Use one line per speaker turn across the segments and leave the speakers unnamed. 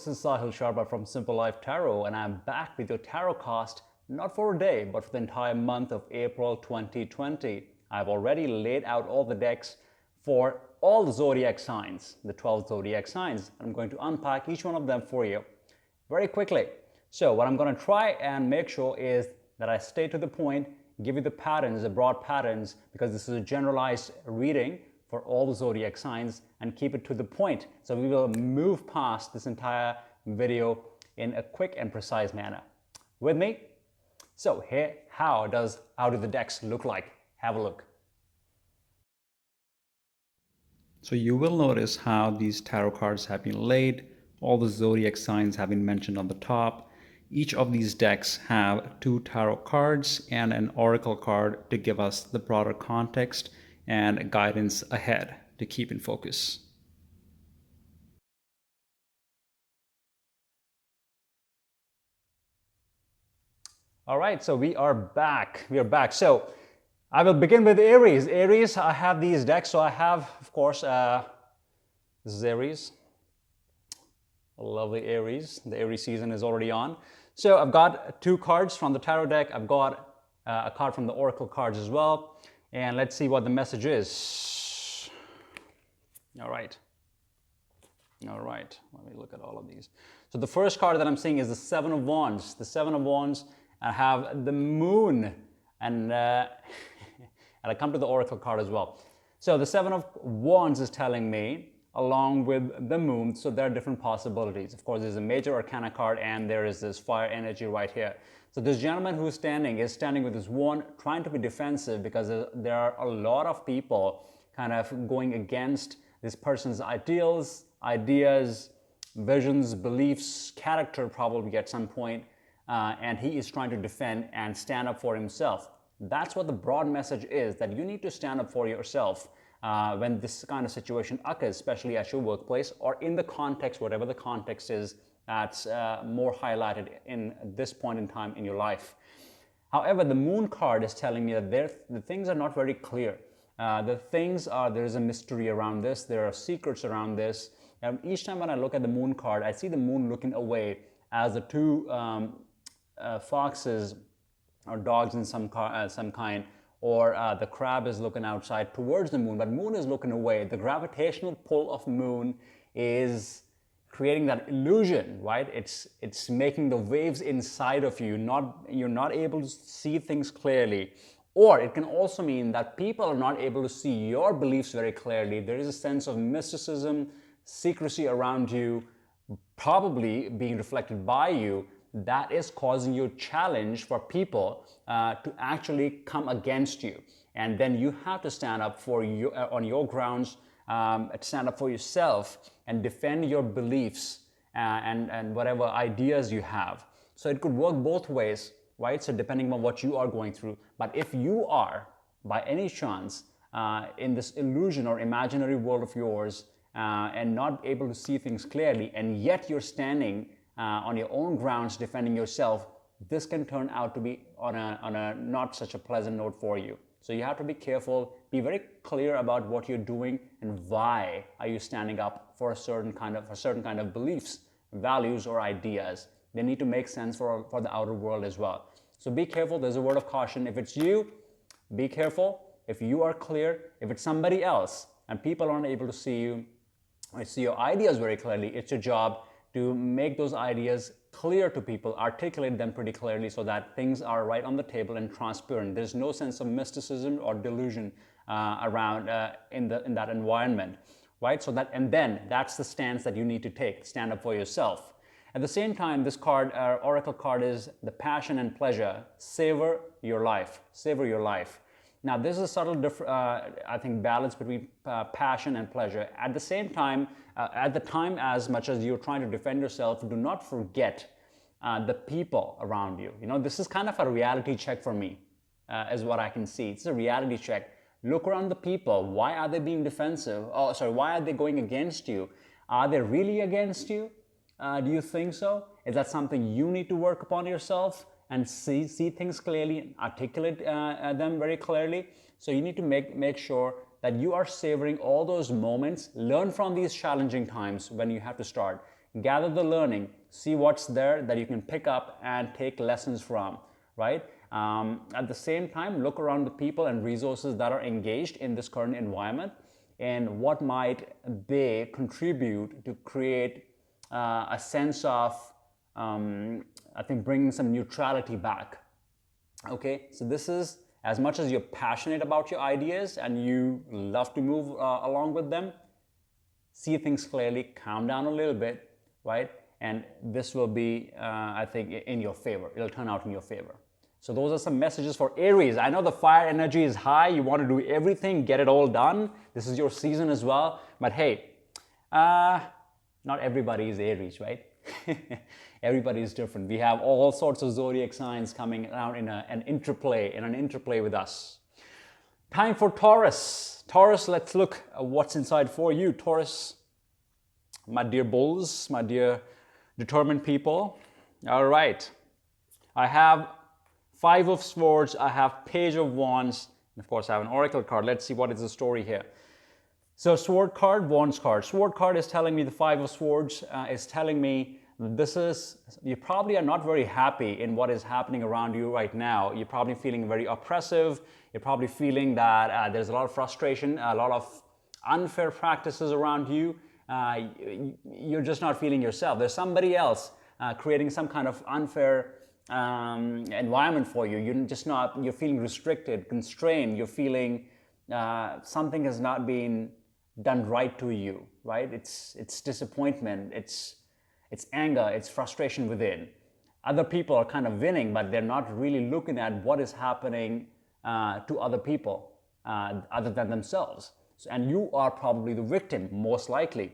this is Sahil Sharma from Simple Life Tarot, and I'm back with your tarot cast, not for a day, but for the entire month of April 2020. I've already laid out all the decks for all the zodiac signs, the 12 zodiac signs. I'm going to unpack each one of them for you very quickly. So what I'm going to try and make sure is that I stay to the point, give you the patterns, the broad patterns, because this is a generalized reading for all the zodiac signs, and keep it to the point. So we will move past this entire video in a quick and precise manner. With me? So here, how do the decks look like? Have a look. So you will notice how these tarot cards have been laid. All the zodiac signs have been mentioned on the top. Each of these decks have 2 tarot cards and an oracle card to give us the broader context and guidance ahead to keep in focus. All right, so we are back. So I will begin with Aries. Aries, I have these decks. So I have, of course, this is Aries. Lovely Aries. The Aries season is already on. So I've got 2 cards from the tarot deck. I've got a card from the oracle cards as well. And let's see what the message is. All right. Let me look at all of these. So the first card that I'm seeing is the 7 of Wands. The 7 of Wands, I have the Moon, and and I come to the oracle card as well. So the 7 of Wands is telling me, along with the Moon, so there are different possibilities. Of course, there's a major arcana card, and there is this fire energy right here. So this gentleman who's standing is standing with his wand, trying to be defensive, because there are a lot of people kind of going against this person's ideals, ideas, visions, beliefs, character probably at some point, and he is trying to defend and stand up for himself. That's what the broad message is, that you need to stand up for yourself when this kind of situation occurs, especially at your workplace or in the context, whatever the context is, that's more highlighted in this point in time in your life. However, the Moon card is telling me that the things are not very clear. There is a mystery around this. There are secrets around this. And each time when I look at the Moon card, I see the Moon looking away as the 2 foxes or dogs in some kind, or the crab is looking outside towards the Moon, but Moon is looking away. The gravitational pull of Moon is creating that illusion, right? It's making the waves inside of you. You're not able to see things clearly. Or it can also mean that people are not able to see your beliefs very clearly. There is a sense of mysticism, secrecy around you, probably being reflected by you, that is causing you a challenge for people to actually come against you. And then you have to stand up for you on your grounds, stand up for yourself and defend your beliefs and whatever ideas you have. So it could work both ways, right? So depending on what you are going through. But if you are, by any chance, in this illusion or imaginary world of yours and not able to see things clearly, and yet you're standing on your own grounds defending yourself, this can turn out to be on a not such a pleasant note for you. So you have to be careful, be very clear about what you're doing and why are you standing up for a certain kind of beliefs, values, or ideas. They need to make sense for the outer world as well. So be careful. There's a word of caution. If it's you, be careful. If you are clear, if it's somebody else and people aren't able to see you or see your ideas very clearly, it's your job to make those ideas clear to people, articulate them pretty clearly so that things are right on the table and transparent. There's no sense of mysticism or delusion around in that environment, right? And then that's the stance that you need to take. Stand up for yourself. At the same time, this card, oracle card, is the passion and pleasure. Savor your life. Savor your life. Now, this is a subtle, I think, balance between passion and pleasure. At the same time, at the time, as much as you're trying to defend yourself, do not forget the people around you. You know, this is kind of a reality check for me, is what I can see. It's a reality check. Look around the people. Why are they being defensive? Why are they going against you? Are they really against you? Do you think so? Is that something you need to work upon yourself and see things clearly, articulate them very clearly? So you need to make sure that you are savoring all those moments. Learn from these challenging times when you have to start. gather the learning, see what's there that you can pick up and take lessons from, right? At the same time, look around the people and resources that are engaged in this current environment and what might they contribute to create a sense of, I think, bringing some neutrality back. Okay, so this is, as much as you're passionate about your ideas and you love to move along with them, see things clearly, calm down a little bit, right? And this will be, I think, in your favor. It'll turn out in your favor. So those are some messages for Aries. I know the fire energy is high. You want to do everything, get it all done. This is your season as well. But hey, not everybody is Aries, right? Everybody is different. We have all sorts of zodiac signs coming out in an interplay with us. Time for Taurus. Taurus, let's look at what's inside for you. Taurus, my dear bulls, my dear determined people. All right. I have Five of Swords, I have Page of Wands, and of course I have an Oracle card. Let's see what is the story here. So Sword card, Wands card. Sword card is telling me, the Five of Swords is telling me you probably are not very happy in what is happening around you right now. You're probably feeling very oppressive. You're probably feeling that there's a lot of frustration, a lot of unfair practices around you. You're just not feeling yourself. There's somebody else creating some kind of unfair environment for you. You're feeling restricted, constrained. You're feeling something has not been done right to you, right? It's disappointment, it's anger, it's frustration within. Other people are kind of winning, but they're not really looking at what is happening to other people other than themselves. And you are probably the victim, most likely.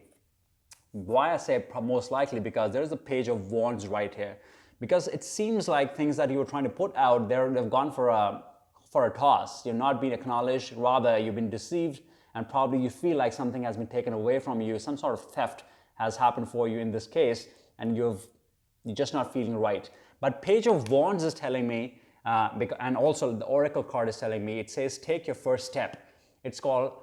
Why I say most likely? Because there's a Page of Wands right here. Because it seems like things that you were trying to put out there, they've gone for a toss. You're not being acknowledged, rather you've been deceived, and probably you feel like something has been taken away from you. Some sort of theft has happened for you in this case, and you're just not feeling right. But Page of Wands is telling me, and also the Oracle card is telling me, it says take your first step. It's called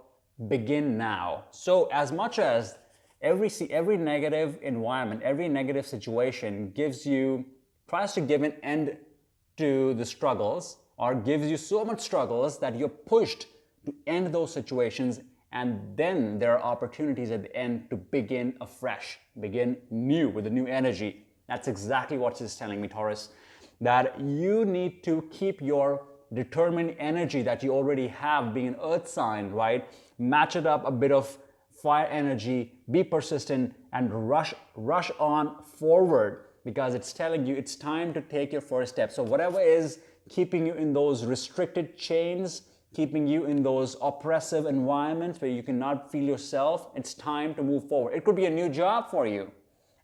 begin now. So as much as every negative environment, every negative situation tries to give an end to the struggles, or gives you so much struggles that you're pushed to end those situations, and then there are opportunities at the end to begin afresh, begin new with a new energy. That's exactly what it's telling me, Taurus, that you need to keep your determined energy that you already have, being an earth sign, right? Match it up a bit of fire energy, be persistent, and rush on forward, because it's telling you it's time to take your first step. So whatever is keeping you in those restricted chains, keeping you in those oppressive environments where you cannot feel yourself, it's time to move forward. It could be a new job for you.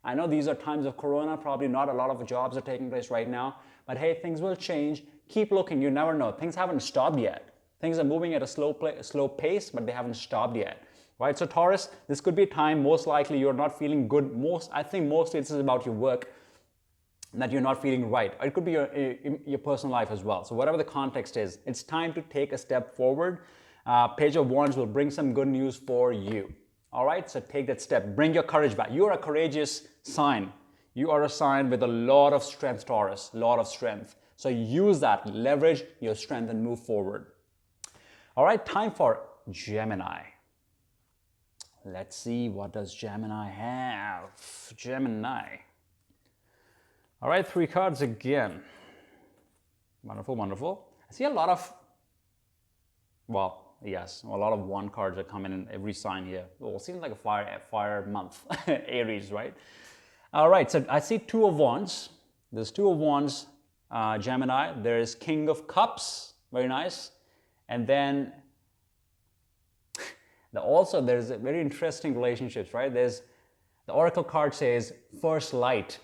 I know these are times of Corona, probably not a lot of jobs are taking place right now, but hey, things will change. Keep looking, you never know. Things haven't stopped yet. Things are moving at a slow pace, but they haven't stopped yet. Right? So Taurus, this could be a time, most likely you're not feeling good. I think mostly this is about your work, that you're not feeling right. Or it could be your personal life as well. So whatever the context is, it's time to take a step forward. Page of Wands will bring some good news for you. All right, so take that step. Bring your courage back. You are a courageous sign. You are a sign with a lot of strength, Taurus, a lot of strength. So use that, leverage your strength and move forward. All right, time for Gemini. Let's see, what does Gemini have? Gemini. All right, 3 cards again. Wonderful, wonderful. I see a lot of, a lot of 1 cards are coming in every sign here. Well, it seems like a fire month, Aries, right? All right, so I see 2 of Wands. There's 2 of Wands, Gemini. There's King of Cups, very nice. And then there's a very interesting relationships, right? The Oracle card says first light,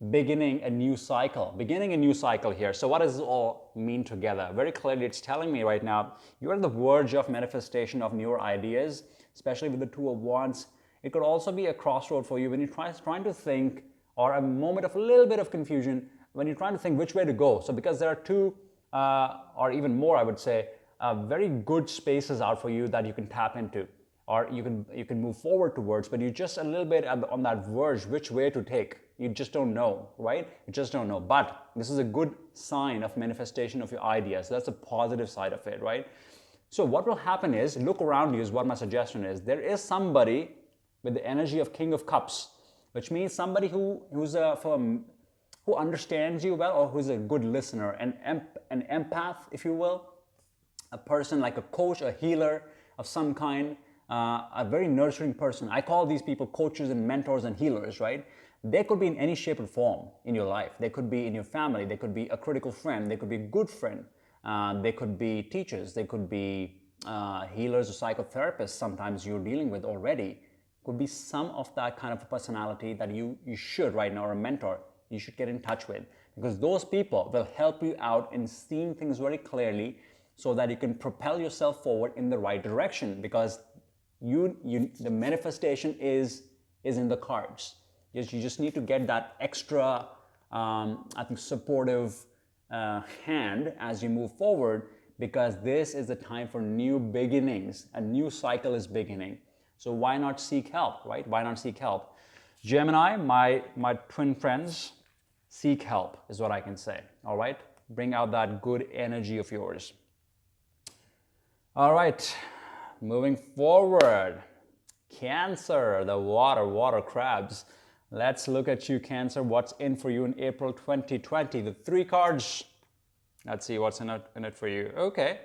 beginning a new cycle here. So what does this all mean together? Very clearly, it's telling me right now, you're at the verge of manifestation of newer ideas, especially with the 2 of Wands. It could also be a crossroad for you when you're trying to think, or a moment of a little bit of confusion, when you're trying to think which way to go. So because there are 2, or even more, I would say, very good spaces out for you that you can tap into. or you can move forward towards, but you're just a little bit on that verge, which way to take. You just don't know, right? You just don't know. But this is a good sign of manifestation of your ideas. So that's a positive side of it, right? So what will happen is, look around you is what my suggestion is. There is somebody with the energy of King of Cups, which means somebody who understands you well, or who's a good listener, an empath, if you will, a person like a coach, a healer of some kind, a very nurturing person. I call these people coaches and mentors and healers, right? They could be in any shape or form in your life. They could be in your family. They could be a critical friend. They could be a good friend. They could be teachers. They could be healers or psychotherapists sometimes you're dealing with already. Could be some of that kind of a personality that you should right now, or a mentor, you should get in touch with, because those people will help you out in seeing things very clearly so that you can propel yourself forward in the right direction, because the manifestation is in the cards. You just need to get that extra, I think, supportive hand as you move forward, because this is the time for new beginnings. A new cycle is beginning. So why not seek help, right? Why not seek help? Gemini, my twin friends, seek help is what I can say, all right? Bring out that good energy of yours. All right, moving forward. Cancer, the water crabs. Let's look at you, Cancer. What's in for you in April 2020? The 3 cards. Let's see what's in it for you. Okay.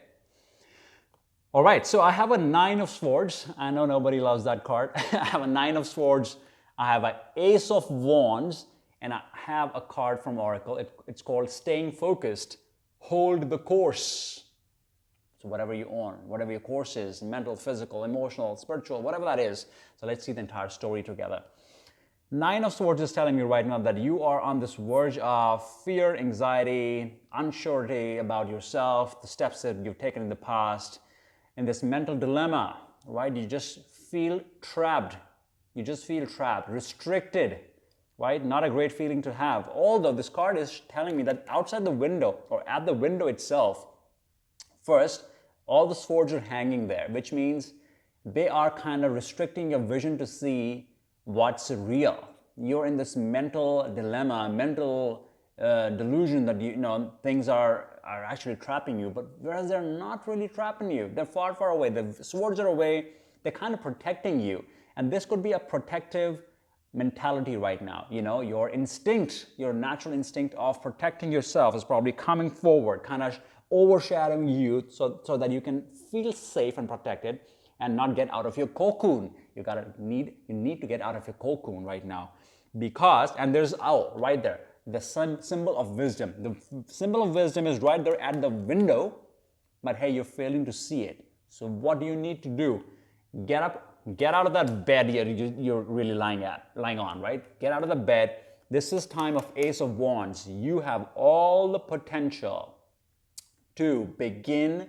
All right, so I have a 9 of Swords. I know nobody loves that card. I have a 9 of Swords. I have an Ace of Wands, and I have a card from Oracle. It's called Staying Focused. Hold the course. So whatever you own, whatever your course is, mental, physical, emotional, spiritual, whatever that is. So let's see the entire story together. 9 of Swords is telling me right now that you are on this verge of fear, anxiety, unsurety about yourself, the steps that you've taken in the past, in this mental dilemma, right? You just feel trapped. You just feel trapped, restricted, right? Not a great feeling to have. Although this card is telling me that outside the window, or at the window itself, first, all the swords are hanging there, which means they are kind of restricting your vision to see what's real. You're in this mental dilemma, mental delusion that things are actually trapping you, but whereas they're not really trapping you. They're far, far away. The swords are away. They're kind of protecting you. And this could be a protective mentality right now. Your instinct, your natural instinct of protecting yourself is probably coming forward, kind of overshadowing you so that you can feel safe and protected and not get out of your cocoon. You need to get out of your cocoon right now, because, and there's owl right there, the symbol of wisdom. The symbol of wisdom is right there at the window, but hey, you're failing to see it. So what do you need to do? Get up, get out of that bed you're really lying on, right? Get out of the bed. This is time of Ace of Wands. You have all the potential to begin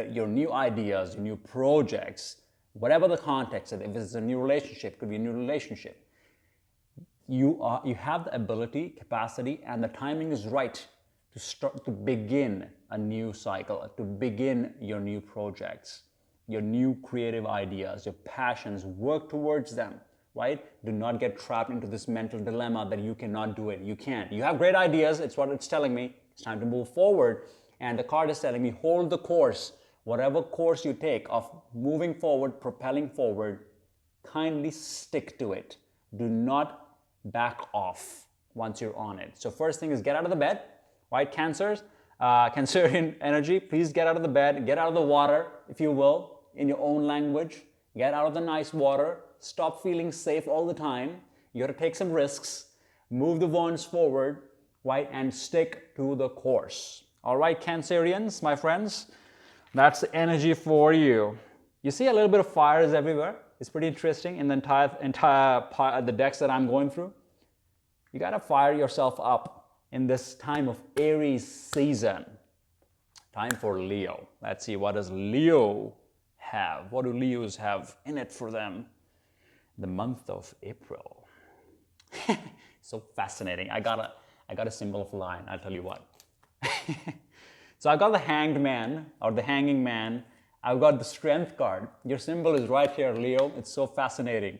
your new ideas, your new projects, whatever the context is. If it's a new relationship, it could be a new relationship. You have the ability, capacity, and the timing is right to begin a new cycle, to begin your new projects, your new creative ideas, your passions. Work towards them, right? Do not get trapped into this mental dilemma that you cannot do it. You can't. You have great ideas. It's what it's telling me. It's time to move forward. And the card is telling me, hold the course. Whatever course you take of moving forward, propelling forward, kindly stick to it. Do not back off once you're on it. So first thing is get out of the bed, right? Cancerian energy, please get out of the bed, get out of the water, if you will, in your own language. Get out of the nice water. Stop feeling safe all the time. You got to take some risks. Move the wands forward, right? And stick to the course. All right, Cancerians, my friends, that's the energy for you. You see a little bit of fires everywhere. It's pretty interesting in the entire the decks that I'm going through. You got to fire yourself up in this time of Aries season. Time for Leo. Let's see, what does Leo have? What do Leos have in it for them? The month of April. So fascinating. I got a symbol of lion, I'll tell you what. So I got the Hanged Man, or the Hanging Man. I've got the Strength card. Your symbol is right here, Leo. It's so fascinating.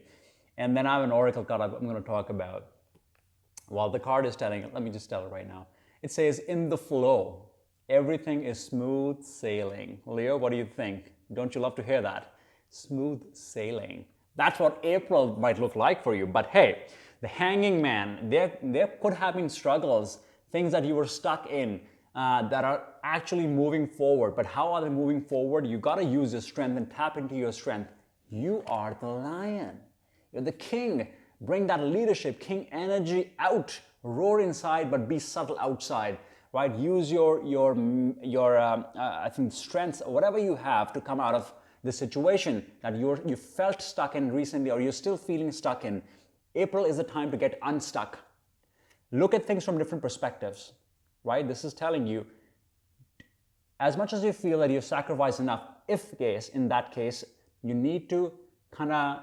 And then I have an Oracle card I'm going to talk about. Well, the card is telling, let me just tell it right now. It says, in the flow, everything is smooth sailing. Leo, what do you think? Don't you love to hear that? Smooth sailing. That's what April might look like for you. But hey, the hanging man, there could have been struggles, things that you were stuck in that are actually moving forward. But how are they moving forward? You got to use your strength and tap into your strength. You are the lion. You're the king. Bring that leadership, king energy out. Roar inside, but be subtle outside. Right? Use your I think strengths, whatever you have, to come out of the situation that you felt stuck in recently, or you're still feeling stuck in. April is the time to get unstuck. Look at things from different perspectives. Right? This is telling you, as much as you feel that you've sacrificed enough, in that case, you need to kind of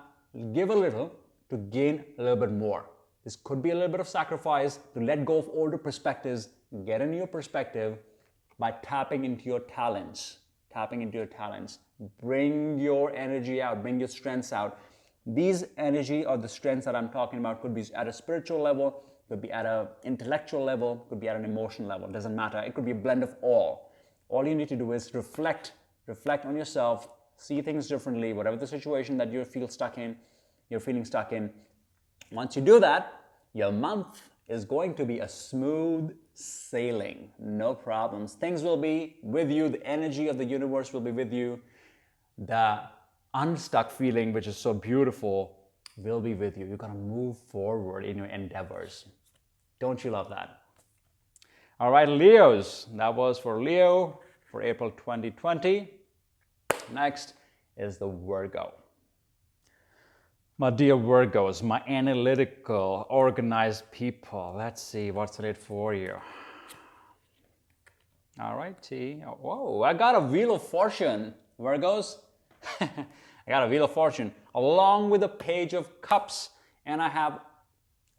give a little to gain a little bit more. This could be a little bit of sacrifice to let go of older perspectives, get a new perspective by tapping into your talents. Tapping into your talents. Bring your energy out, bring your strengths out. These energy or the strengths that I'm talking about could be at a spiritual level, could be at an intellectual level, could be at an emotional level. It doesn't matter. It could be a blend of all. All you need to do is reflect on yourself, see things differently, whatever the situation that you're feeling stuck in. Once you do that, your month is going to be a smooth sailing. No problems. Things will be with you. The energy of the universe will be with you. The unstuck feeling, which is so beautiful, will be with you. You're going to move forward in your endeavors. Don't you love that? All right, Leos. That was for Leo for April 2020. Next is the Virgo. My dear Virgos, my analytical, organized people. Let's see what's in it for you. All right, T. Whoa, I got a Wheel of Fortune, Virgos. I got a Wheel of Fortune along with a Page of Cups. And I have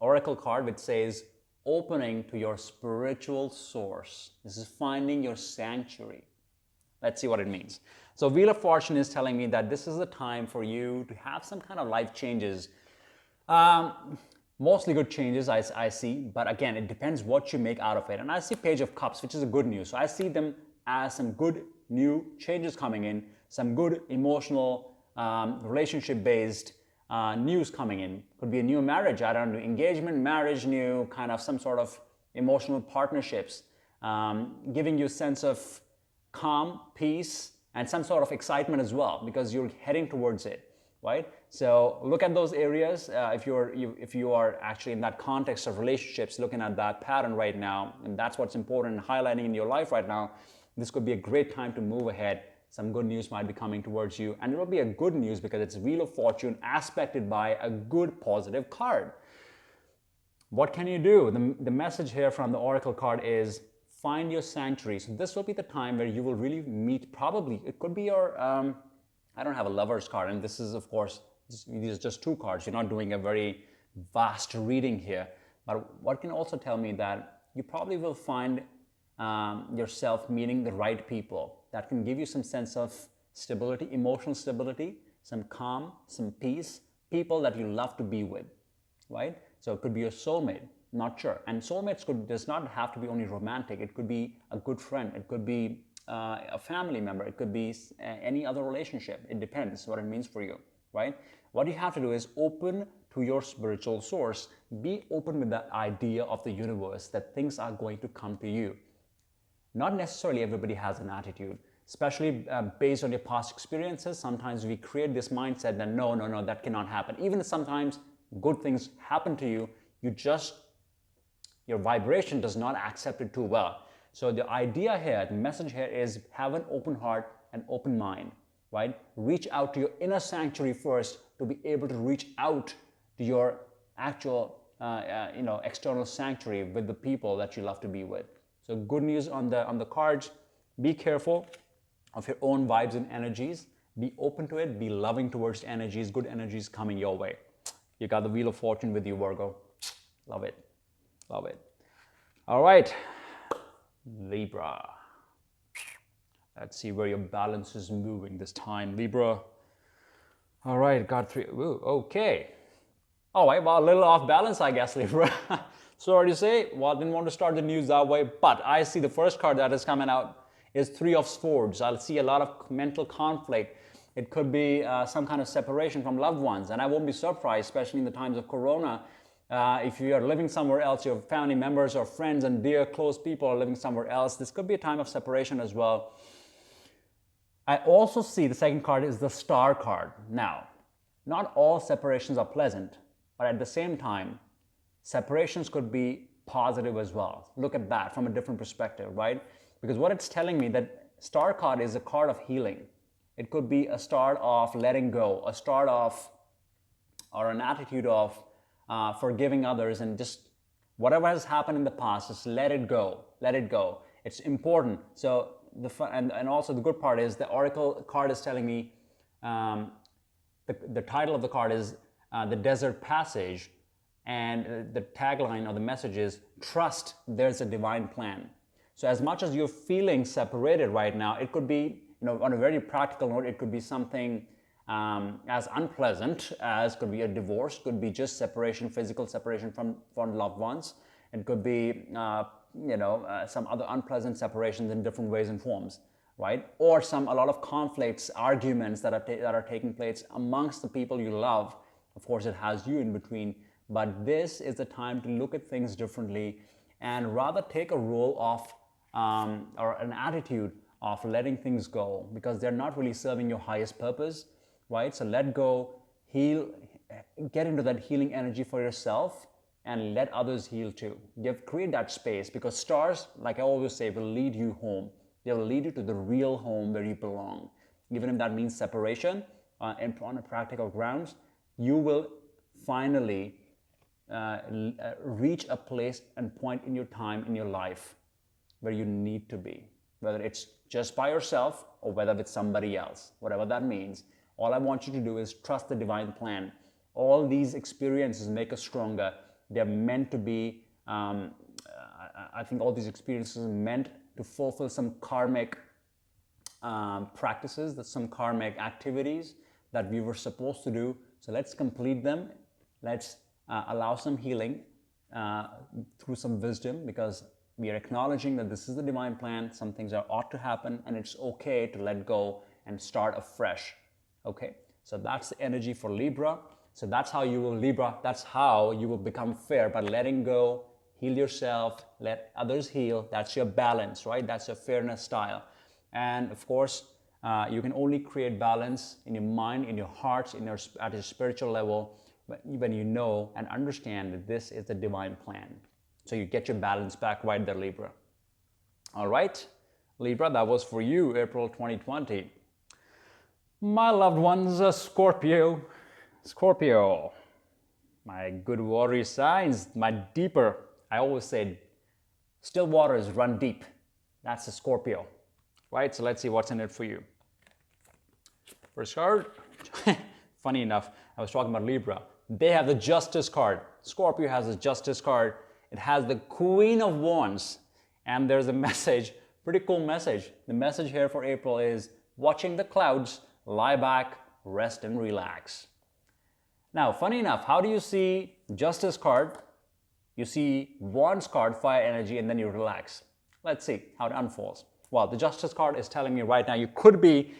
Oracle card which says, opening to your spiritual source. This is finding your sanctuary. Let's see what it means. So Wheel of Fortune is telling me that this is the time for you to have some kind of life changes. Mostly good changes I see, but again, it depends what you make out of it. And I see Page of Cups, which is a good news. So I see them as some good new changes coming in, some good emotional, relationship-based news coming in. Could be a new marriage, I don't know, engagement, marriage, new kind of some sort of emotional partnerships, giving you a sense of calm, peace, and some sort of excitement as well, because you're heading towards it, right? So look at those areas. If you are actually in that context of relationships, looking at that pattern right now, and that's what's important and highlighting in your life right now, this could be a great time to move ahead. Some good news might be coming towards you, and it will be a good news because it's Wheel of Fortune aspected by a good positive card. What can you do? The message here from the Oracle card is find your sanctuary. So this will be the time where you will really meet, probably, it could be your, I don't have a Lover's card, and this is, of course, these are just two cards. You're not doing a very vast reading here. But what can also tell me that you probably will find yourself meeting the right people that can give you some sense of stability, emotional stability, some calm, some peace, people that you love to be with, right? So it could be your soulmate, not sure. And soulmates does not have to be only romantic. It could be a good friend. It could be a family member. It could be any other relationship. It depends what it means for you, right? What you have to do is open to your spiritual source. Be open with the idea of the universe that things are going to come to you. Not necessarily everybody has an attitude, especially based on your past experiences. Sometimes we create this mindset that no, that cannot happen. Even if sometimes good things happen to you, your vibration does not accept it too well. So the idea here, the message here is have an open heart and open mind, right? Reach out to your inner sanctuary first to be able to reach out to your actual, external sanctuary with the people that you love to be with. So good news on the cards. Be careful of your own vibes and energies. Be open to it. Be loving towards energies, good energies coming your way. You got the Wheel of Fortune with you, Virgo. Love it. Love it. All right, Libra. Let's see where your balance is moving this time, Libra. All right, got 3. Ooh, okay. All right, well, a little off balance, I guess, Libra. Sorry to say, well, I didn't want to start the news that way, but I see the first card that is coming out is 3 of Swords. I'll see a lot of mental conflict. It could be some kind of separation from loved ones, and I won't be surprised, especially in the times of Corona, if you are living somewhere else, your family members or friends and dear close people are living somewhere else. This could be a time of separation as well. I also see the second card is the Star card. Now, not all separations are pleasant, but at the same time, separations could be positive as well. Look at that from a different perspective, right? Because what it's telling me that Star card is a card of healing. It could be a start of letting go, a start of, or an attitude of forgiving others, and just whatever has happened in the past, just let it go, let it go. It's important. So and also the good part is the Oracle card is telling me, the title of the card is The Desert Passage, and the tagline or the message is, trust there's a divine plan. So as much as you're feeling separated right now, it could be, on a very practical note, it could be something as unpleasant as could be a divorce, could be just separation, physical separation from loved ones. It could be, some other unpleasant separations in different ways and forms, right? Or a lot of conflicts, arguments that are taking place amongst the people you love. Of course, it has you in between, but this is the time to look at things differently and rather take a role of, or an attitude of letting things go, because they're not really serving your highest purpose, right? So let go, heal, get into that healing energy for yourself, and let others heal too. Create that space, because stars, like I always say, will lead you home. They will lead you to the real home where you belong. Even if that means separation, and on a practical grounds, you will finally reach a place and point in your time in your life where you need to be. Whether it's just by yourself or whether it's somebody else, whatever that means. All I want you to do is trust the divine plan. All these experiences make us stronger. They're meant to be, I think all these experiences are meant to fulfill some karmic practices, some karmic activities that we were supposed to do. So let's complete them. Let's allow some healing through some wisdom, because we are acknowledging that this is the divine plan. Some things ought to happen, and it's okay to let go and start afresh. Okay, so that's the energy for Libra. So that's how you will, Libra, that's how you will become fair, by letting go, heal yourself, let others heal. That's your balance, right? That's your fairness style. And of course, you can only create balance in your mind, in your hearts, at your spiritual level, when you know and understand that this is the divine plan. So you get your balance back right there, Libra. All right, Libra, that was for you, April 2020. My loved ones, Scorpio, my good watery signs, my deeper, I always say, still waters run deep. That's a Scorpio, right? So let's see what's in it for you. First card, funny enough, I was talking about Libra. They have the Justice card. Scorpio has the Justice card. It has the Queen of Wands, and there's a message, pretty cool message. The message here for April is, watching the clouds, lie back, rest and relax. Now, funny enough, how do you see Justice card? You see Wands card, fire energy, and then you relax. Let's see how it unfolds. Well, the Justice card is telling me right now you could be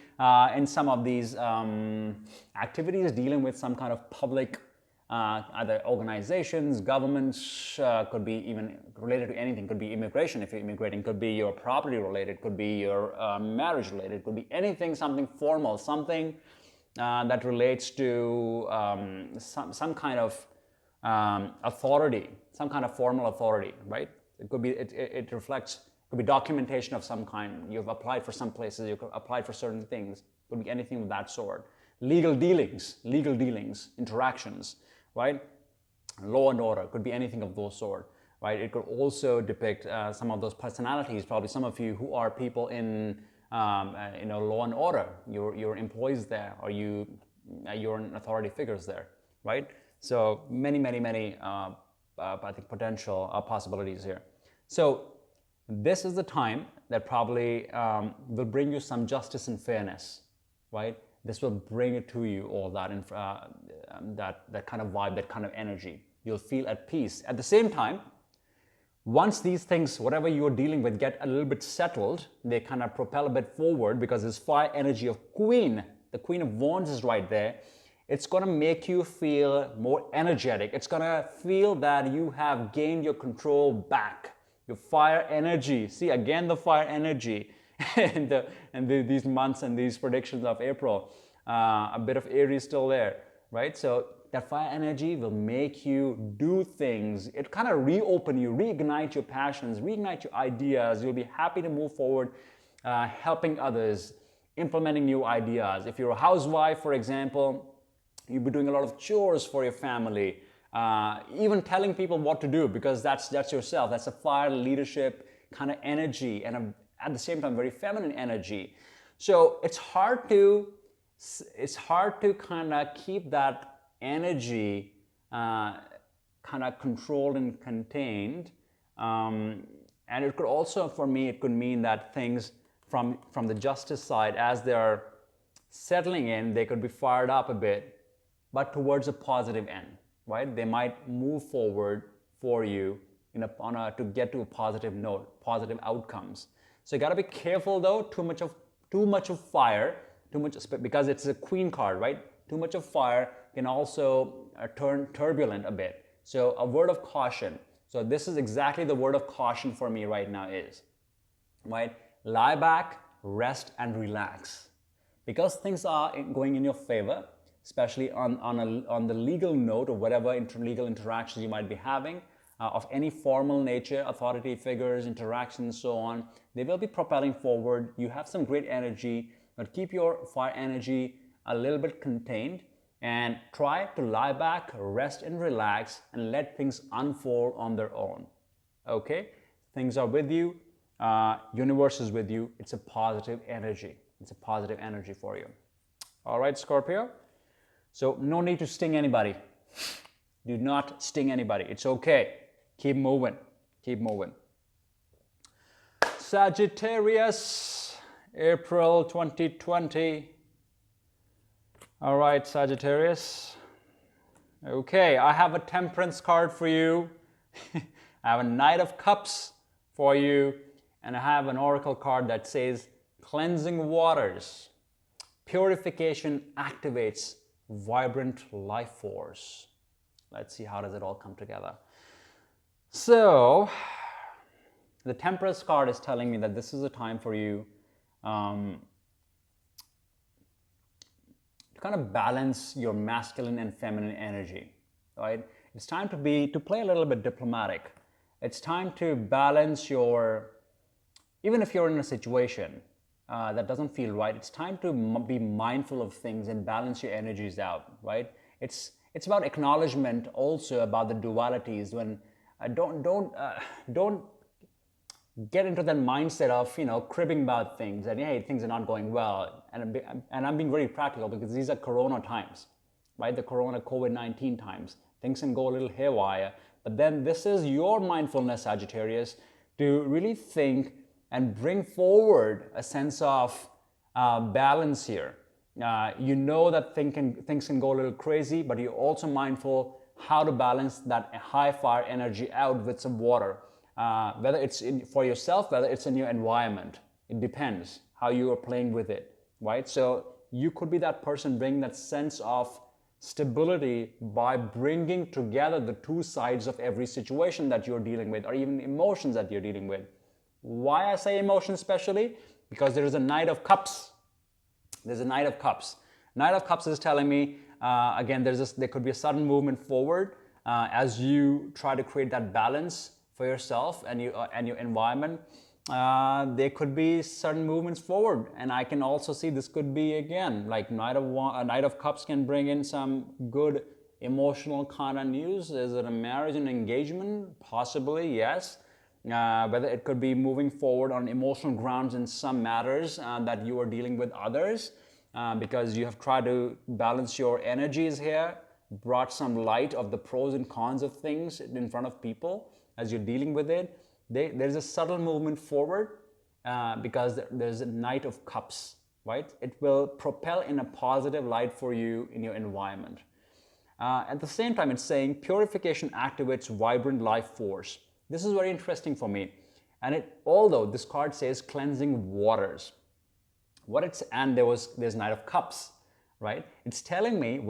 in some of these activities dealing with some kind of public, either organizations, governments, could be even related to anything. Could be immigration if you're immigrating, could be your property related, could be your marriage related, could be anything, something formal, something that relates to some kind of authority, some kind of formal authority, right? It could be, it reflects, could be documentation of some kind. You've applied for some places, you've applied for certain things. Could be anything of that sort. Legal dealings, interactions, right? Law and order, could be anything of those sort, right? It could also depict some of those personalities, probably some of you who are people in law and order. You're employees there, or you're in authority figures there, right? So many, I think, potential possibilities here. So this is the time that probably will bring you some justice and fairness, right? This will bring it to you, all that, that kind of vibe, that kind of energy. You'll feel at peace. At the same time, once these things, whatever you're dealing with, get a little bit settled, they kind of propel a bit forward because this fire energy of Queen, the Queen of Wands is right there. It's going to make you feel more energetic. It's going to feel that you have gained your control back. Your fire energy. See, again, the fire energy and these months and these predictions of April. A bit of Aries still there, right? So that fire energy will make you do things. It kind of reopen you, reignite your passions, reignite your ideas. You'll be happy to move forward, helping others, implementing new ideas. If you're a housewife, for example, you'll be doing a lot of chores for your family, even telling people what to do, because that's yourself. That's a fire leadership kind of energy, and at the same time, very feminine energy. So it's hard to kind of keep that energy kind of controlled and contained, and it could also, for me, it could mean that things from the justice side, as they're settling in, they could be fired up a bit, but towards a positive end, right? They might move forward for you to get to a positive note, positive outcomes. So you got to be careful though. Too much of fire, because it's a Queen card, right? Too much of fire can also turn turbulent a bit. So a word of caution. So this is exactly the word of caution for me right now is, right? Lie back, rest, and relax. Because things are going in your favor, especially on the legal note or whatever legal interactions you might be having, of any formal nature, authority figures, interactions, so on, they will be propelling forward. You have some great energy, but keep your fire energy a little bit contained and try to lie back, rest and relax, and let things unfold on their own. Okay? Things are with you. Universe is with you. It's a positive energy. It's a positive energy for you. All right, Scorpio? So no need to sting anybody. Do not sting anybody. It's okay. Keep moving. Keep moving. Sagittarius, April 2020. All right, Sagittarius. Okay, I have a Temperance card for you. I have a Knight of Cups for you. And I have an Oracle card that says, cleansing waters. Purification activates vibrant life force. Let's see, how does it all come together? So, the Temperance card is telling me that this is a time for you to kind of balance your masculine and feminine energy, right? It's time to play a little bit diplomatic. It's time to balance even if you're in a situation that doesn't feel right, it's time to be mindful of things and balance your energies out, right? It's about acknowledgement also about the dualities. When don't get into that mindset of cribbing about things and hey, things are not going well. And I'm being very practical because these are Corona times, right? The Corona COVID-19 times. Things can go a little haywire, but then this is your mindfulness, Sagittarius, to really think and bring forward a sense of balance here. You know that things can go a little crazy, but you're also mindful how to balance that high fire energy out with some water. Whether it's for yourself, whether it's in your environment. It depends how you are playing with it, right? So you could be that person bringing that sense of stability by bringing together the two sides of every situation that you're dealing with, or even emotions that you're dealing with. Why I say emotions especially? Because there is a Knight of Cups. There's a Knight of Cups. Knight of Cups is telling me, again, there could be a sudden movement forward as you try to create that balance for yourself and your environment. There could be sudden movements forward, and I can also see this could be, again, like Knight of Cups can bring in some good emotional kind of news. Is it a marriage and engagement? Possibly, yes. Whether it could be moving forward on emotional grounds in some matters that you are dealing with others, because you have tried to balance your energies here, brought some light of the pros and cons of things in front of people as you're dealing with it. There's a subtle movement forward, because there's a Knight of Cups, right? It will propel in a positive light for you in your environment. At the same time, it's saying purification activates vibrant life force. This is very interesting for me. And although this card says cleansing waters, there's Knight of Cups, right? It's telling me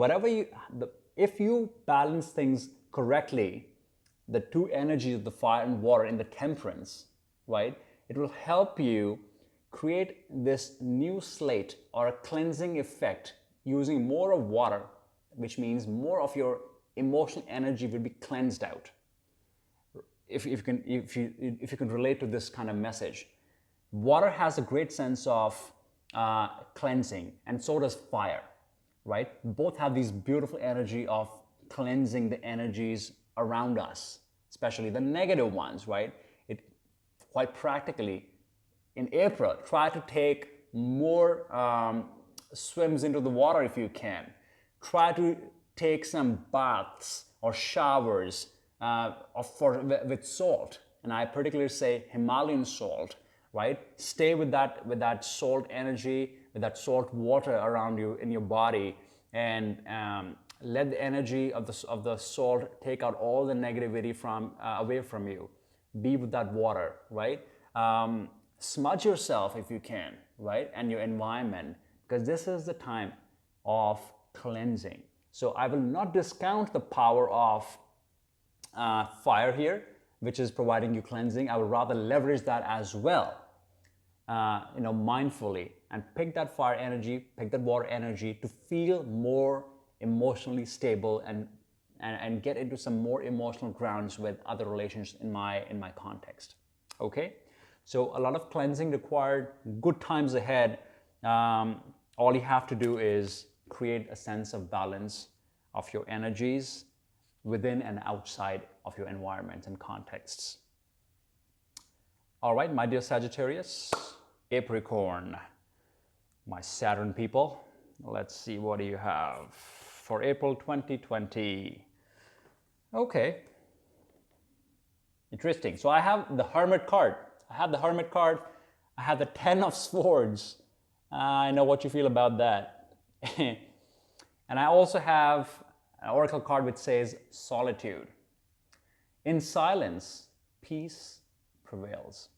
if you balance things correctly, the two energies of the fire and water in the temperance, right? It will help you create this new slate or a cleansing effect using more of water, which means more of your emotional energy will be cleansed out. If you can relate to this kind of message. Water has a great sense of cleansing, and so does fire, right? Both have these beautiful energy of cleansing the energies around us, especially the negative ones, right? It quite practically, in April, try to take more swims into the water if you can. Try to take some baths or showers with salt, and I particularly say Himalayan salt, right? Stay with that salt energy, with that salt water around you in your body, and let the energy of the salt take out all the negativity away from you. Be with that water, right? Smudge yourself if you can, right? And your environment, because this is the time of cleansing. So I will not discount the power of fire here, which is providing you cleansing. I would rather leverage that as well, mindfully, and pick that fire energy, pick that water energy to feel more emotionally stable and get into some more emotional grounds with other relations in my context. Okay, so a lot of cleansing required. Good times ahead. All you have to do is create a sense of balance of your energies within and outside of your environment and contexts. All right, my dear Sagittarius, Capricorn, my Saturn people, let's see, what do you have for April 2020? Okay, interesting. So I have the Hermit card. I have the Ten of Swords. I know what you feel about that. And I also have an oracle card which says solitude. In silence, peace prevails.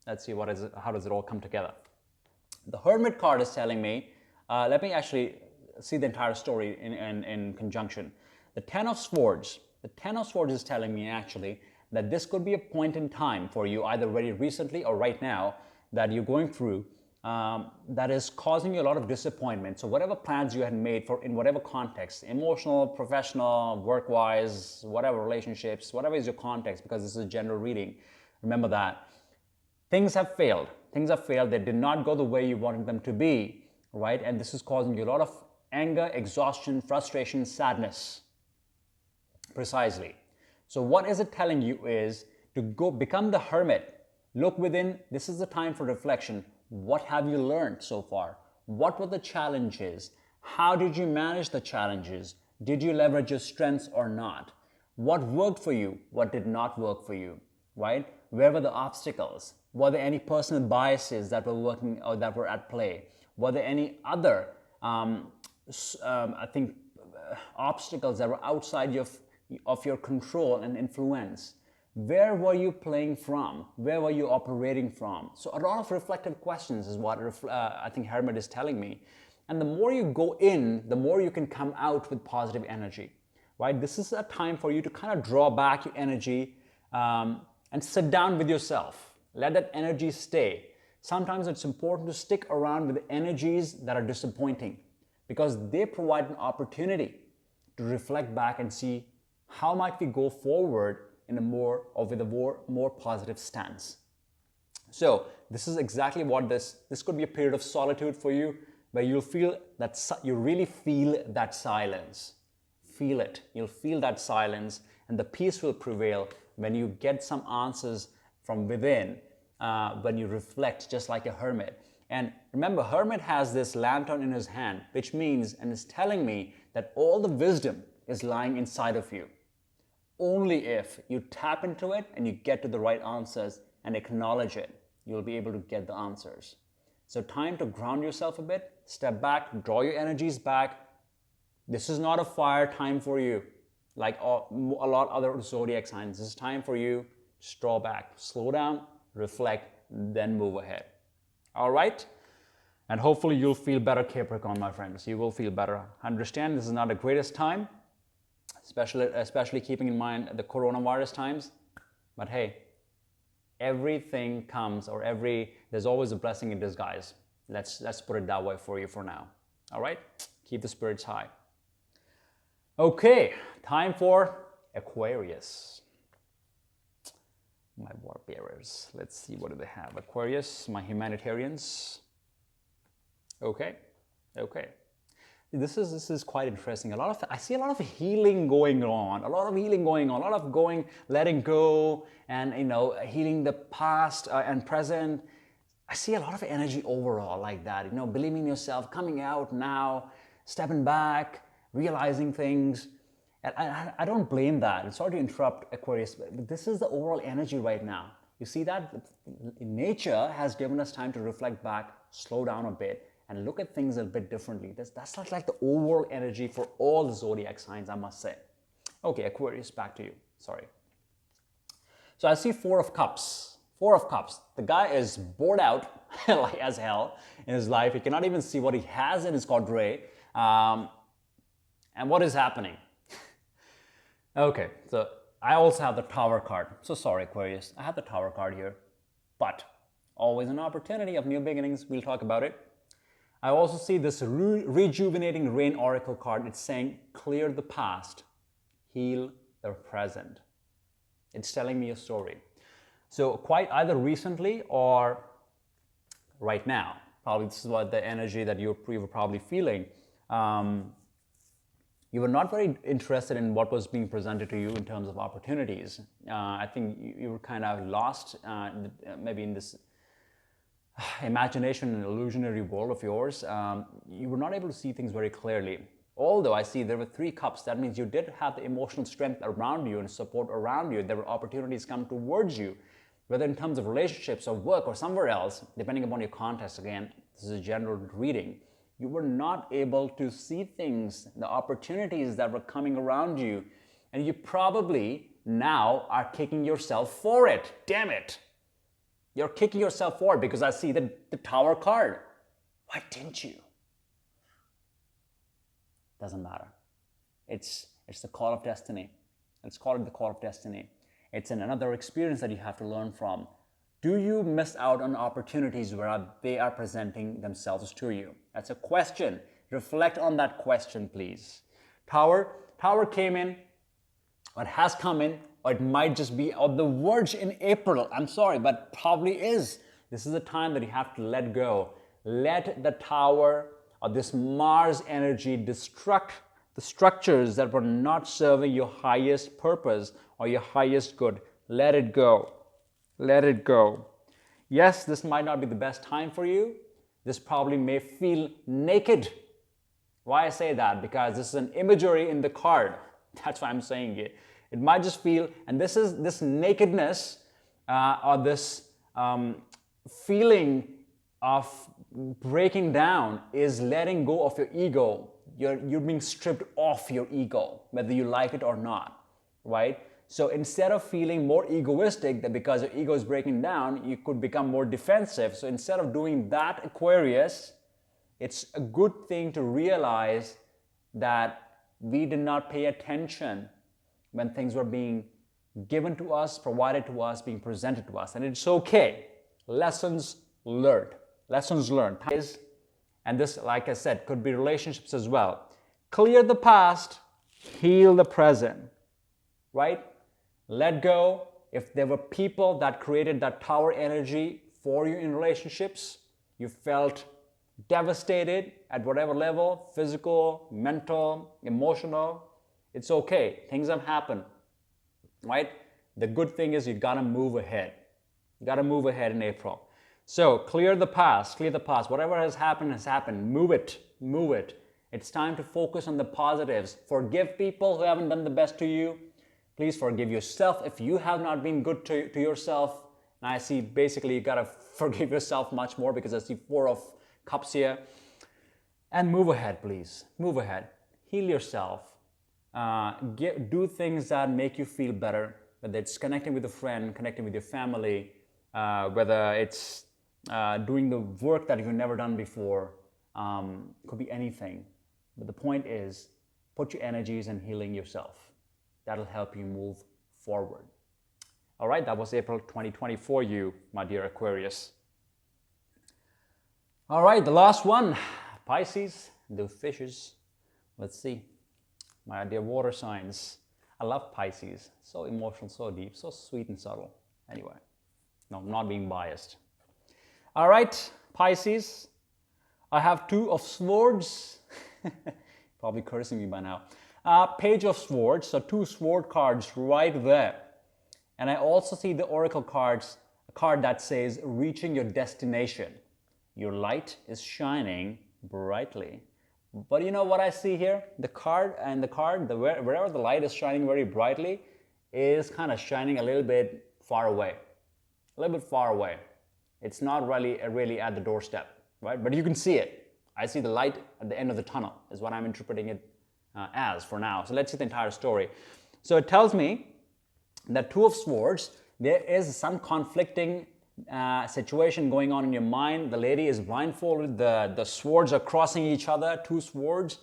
Let's see how does it all come together. The Hermit card is telling me, let me actually see the entire story in conjunction. The Ten of Swords is telling me actually that this could be a point in time for you, either very recently or right now, that you're going through that is causing you a lot of disappointment. So whatever plans you had made in whatever context, emotional, professional, work-wise, whatever relationships, whatever is your context, because this is a general reading, remember that things have failed. They did not go the way you wanted them to be, right? And this is causing you a lot of anger, exhaustion, frustration, sadness. Precisely. So what is it telling you is to go become the hermit. Look within. This is the time for reflection. What have you learned so far? What were the challenges? How did you manage the challenges? Did you leverage your strengths or not? What worked for you? What did not work for you? Right? Where were the obstacles? Were there any personal biases that were working or that were at play? Were there any other, obstacles that were outside of your control and influence? Where were you playing from? Where were you operating from? So a lot of reflective questions is what I think Hermit is telling me. And the more you go in, the more you can come out with positive energy, right? This is a time for you to kind of draw back your energy and sit down with yourself. Let that energy stay. Sometimes it's important to stick around with the energies that are disappointing because they provide an opportunity to reflect back and see how might we go forward with a more positive stance. So this is exactly what this could be a period of solitude for you, where you'll feel that you really feel that silence. Feel it. You'll feel that silence, and the peace will prevail when you get some answers from within, when you reflect just like a hermit. And remember, hermit has this lantern in his hand, which means, and is telling me that all the wisdom is lying inside of you. Only if you tap into it and you get to the right answers and acknowledge it. you'll be able to get the answers. So time to ground yourself a bit, step back, draw your energies back. This is not a fire time for you, like a lot of other zodiac signs. This is time for you to draw back, slow down, reflect, then move ahead. All right? And hopefully you'll feel better, Capricorn, my friends. You will feel better. Understand this is not the greatest time, especially keeping in mind the coronavirus times. But hey, everything comes, there's always a blessing in disguise. Let's put it that way for you for now. All right? Keep the spirits high. Okay, time for Aquarius. My water bearers. Let's see, what do they have? Aquarius, my humanitarians. Okay. This is quite interesting. I see a lot of healing going on. Letting go, and healing the past and present. I see a lot of energy overall like that. Believing in yourself, coming out now, stepping back, realizing things. And I don't blame that. Sorry to interrupt, Aquarius, but this is the overall energy right now. You see that? Nature has given us time to reflect back, slow down a bit, and look at things a bit differently. That's like the overall energy for all the zodiac signs, I must say. Okay, Aquarius, back to you. Sorry. So I see Four of Cups. Four of Cups. The guy is bored out like as hell in his life. He cannot even see what he has in his quadre. And what is happening? Okay, so I also have the Tower card. So sorry, Aquarius. I have the Tower card here. But always an opportunity of new beginnings. We'll talk about it. I also see this rejuvenating rain oracle card. It's saying, clear the past, heal the present. It's telling me a story. So quite either recently or right now. Probably this is what the energy that you were probably feeling. You were not very interested in what was being presented to you in terms of opportunities. I think you were kind of lost maybe in this imagination and illusionary world of yours. You were not able to see things very clearly. Although I see there were 3 cups, that means you did have the emotional strength around you and support around you. There were opportunities come towards you, whether in terms of relationships or work or somewhere else, depending upon your context. Again, this is a general reading. You were not able to see things, the opportunities that were coming around you, and you probably now are kicking yourself for it. Damn it. You're kicking yourself for it because I see the Tower card. Why didn't you? Doesn't matter. It's the call of destiny. Let's call it the call of destiny. It's another experience that you have to learn from. Do you miss out on opportunities where they are presenting themselves to you? That's a question. Reflect on that question, please. Tower came in, or it has come in, or it might just be on the verge in April. I'm sorry, but probably is. This is the time that you have to let go. Let the Tower or this Mars energy destruct the structures that were not serving your highest purpose or your highest good. Let it go. Let it go. Yes, this might not be the best time for you. This probably may feel naked. Why I say that? Because this is an imagery in the card. That's why I'm saying it. It might just feel, and this nakedness or this feeling of breaking down is letting go of your ego. You're being stripped off your ego, whether you like it or not, right? So instead of feeling more egoistic that because your ego is breaking down, you could become more defensive. So instead of doing that, Aquarius, it's a good thing to realize that we did not pay attention when things were being given to us, provided to us, being presented to us. And it's okay. Lessons learned. Lessons learned. And this, like I said, could be relationships as well. Clear the past, heal the present, right? Let go. If there were people that created that Tower energy for you in relationships, you felt devastated at whatever level, physical, mental, emotional, it's okay. Things have happened, right? The good thing is you gotta move ahead. You gotta move ahead in April. So clear the past, clear the past. Whatever has happened has happened. Move it, move it. It's time to focus on the positives. Forgive people who haven't done the best to you. Please forgive yourself if you have not been good to yourself. And I see basically you gotta forgive yourself much more because I see 4 of Cups here. And move ahead, please. Move ahead. Heal yourself. Do things that make you feel better, whether it's connecting with a friend, connecting with your family, whether it's doing the work that you've never done before. Could be anything. But the point is, put your energies in healing yourself. That'll help you move forward. All right, that was April 2020 for you, my dear Aquarius. All right, the last one, Pisces, the fishes. Let's see, my dear water signs. I love Pisces, so emotional, so deep, so sweet and subtle. Anyway, no, I'm not being biased. All right, Pisces, I have 2 of Swords. Probably cursing me by now. Page of Swords, so 2 sword cards right there. And I also see the oracle cards, a card that says reaching your destination. Your light is shining brightly. But you know what I see here? The card, wherever the light is shining very brightly, is kind of shining a little bit far away. A little bit far away. It's not really at the doorstep, right? But you can see it. I see the light at the end of the tunnel, is what I'm interpreting it as for now. So let's see the entire story. So it tells me that 2 of Swords, there is some conflicting situation going on in your mind. The lady is blindfolded, the swords are crossing each other, 2 swords.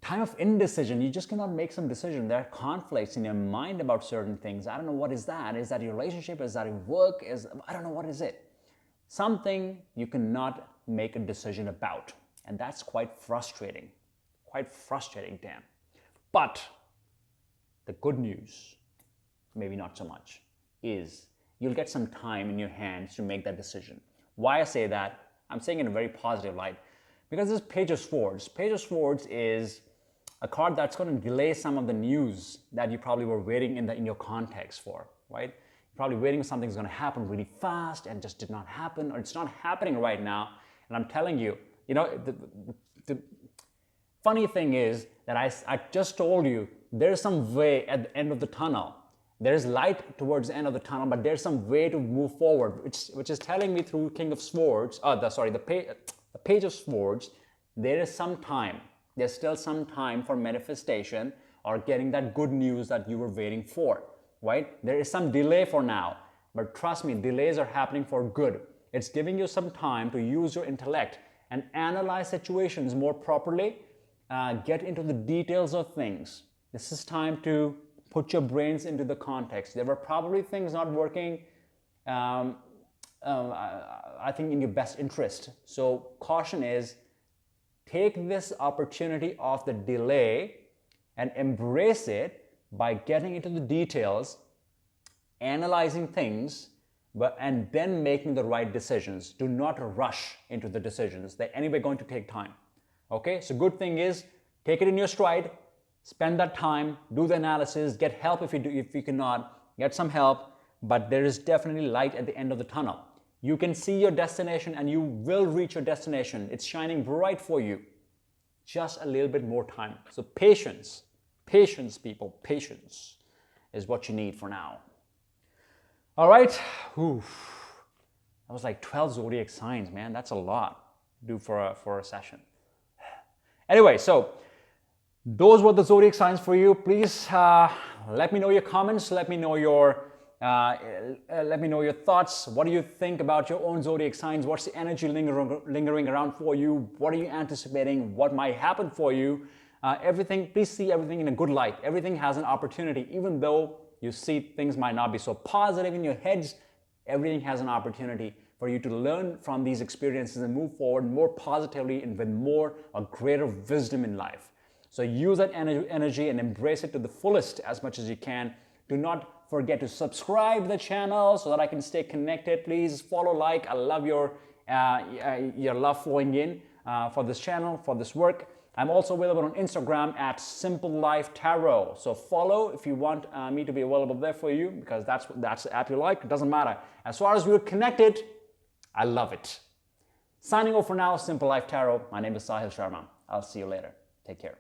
Time of indecision, you just cannot make some decision. There are conflicts in your mind about certain things. I don't know what is that. Is that your relationship? Is that your work? I don't know what is it. Something you cannot make a decision about. And that's quite frustrating. Quite frustrating, damn. But the good news, maybe not so much, is you'll get some time in your hands to make that decision. Why I say that, I'm saying in a very positive light, because this Page of Swords. Page of Swords is a card that's going to delay some of the news that you probably were waiting in your context for, right? You're probably waiting for something's going to happen really fast and just did not happen, or it's not happening right now. And I'm telling you, the funny thing is that I just told you there's some way at the end of the tunnel. There's light towards the end of the tunnel, but there's some way to move forward, which is telling me through King of Swords, the Page of Swords, there is some time. There's still some time for manifestation or getting that good news that you were waiting for, right? There is some delay for now, but trust me, delays are happening for good. It's giving you some time to use your intellect and analyze situations more properly, get into the details of things. This is time to put your brains into the context. There were probably things not working, I think, in your best interest. So caution is, take this opportunity of the delay and embrace it by getting into the details, analyzing things, and then making the right decisions. Do not rush into the decisions. They're anyway going to take time. Okay, so good thing is, take it in your stride, spend that time, do the analysis, get help if you cannot, get some help, but there is definitely light at the end of the tunnel. You can see your destination and you will reach your destination. It's shining bright for you. Just a little bit more time. So patience, people, patience is what you need for now. All right, that was like 12 zodiac signs, man. That's a lot to do for a session. Anyway, so those were the zodiac signs for you. Please let me know your comments. Let me know your thoughts. What do you think about your own zodiac signs? What's the energy lingering around for you? What are you anticipating? What might happen for you? Everything. Please see everything in a good light. Everything has an opportunity, even though you see things might not be so positive in your heads. Everything has an opportunity for you to learn from these experiences and move forward more positively and with more or greater wisdom in life. So use that energy and embrace it to the fullest as much as you can. Do not forget to subscribe to the channel so that I can stay connected. Please follow, like. I love your love flowing in for this channel, for this work. I'm also available on Instagram at Simple Life Tarot. So follow if you want me to be available there for you, because that's the app you like. It doesn't matter. As far as we're connected, I love it. Signing off for now, Simple Life Tarot. My name is Sahil Sharma. I'll see you later. Take care.